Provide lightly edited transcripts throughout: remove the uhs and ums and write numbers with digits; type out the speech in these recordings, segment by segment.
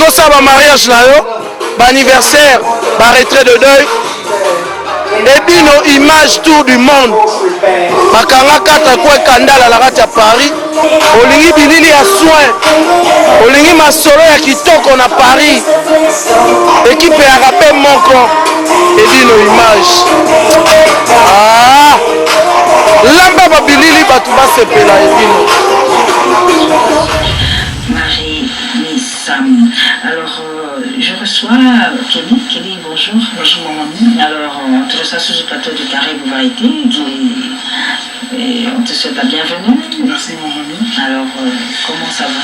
ça va mariage là anniversaire, retrait de deuil. Et puis nos images tour du monde. Makanga kata kwa kandala la kati ya Paris. Olingi bilili ya soin. Olingi masolo ya kitoko na Paris. Équipe ya rappel moko. Et puis nos images. Ah! Lamba ba bilili batu ba sepela et puis Marie Missam. Alors, je reçois Kelly. Kelly, bonjour. Bonjour, mamie. Alors, on te reçoit sur le plateau du Carré Variété et on te souhaite la bienvenue. Merci, mon mamie. Alors, comment ça va?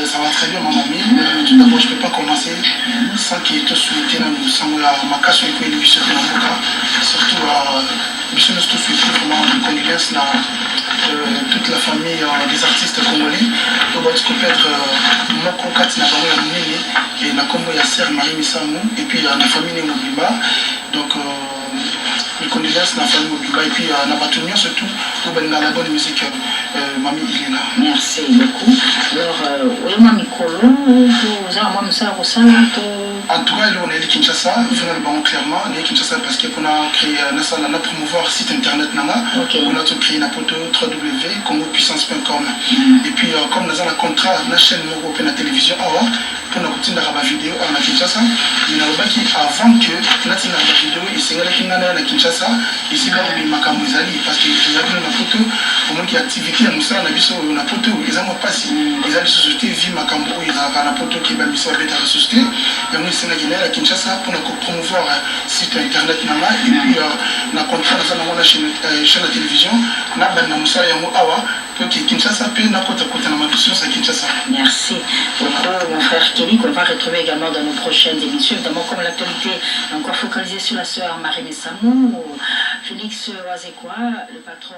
Ça va très bien, mon mamie. Tout d'abord, je ne peux pas commencer sans qu'il te souhaite ma casse et que l'émission de l'avocat. Surtout, l'émission de souhaiter vraiment une condoléance à toute la famille des artistes congolais. Donc, peut-être mon contact n'a pas eu et la combo ya sœur Marie Missamou et puis la famille Mobimba. Donc, les condoléances à la famille Mobimba et puis à la bâtonnière surtout pour la bonne musique. Mamie il est là. Merci beaucoup. Alors, oui, Mamie Kolo, vous avez moi ça en tout cas, on est à Kinshasa, finalement clairement, on est à Kinshasa parce qu'on a créé un promouvoir site internet nana, okay. On a créé une photo www.congopuissance.com et puis comme nous avons un contrat na chaîne européenne à la télévision pour nous continuer à la vidéo à Kinshasa, mais avant que nous ayons la vidéo, il s'est à Kinshasa, il s'est dit Makamou Zali parce qu'il y a une photo, au moins qui activité à Moussa, on a vu sur une photo, ils ont pas si ils ont société vie Makamou, ils ont la photo qui va Moussa avec la société, et on est à Kinshasa pour nous promouvoir site internet nana et puis na contrat dans la chaîne de télévision, on a Moussa et Awa pour que Kinshasa puisse na côté na maduction à Kinshasa. Merci beaucoup mon frère Kelly qu'on va retrouver également dans nos prochaines émissions, évidemment comme l'actualité est encore focalisée sur la sœur Marie Messamou, Félix Oazekwa, le patron.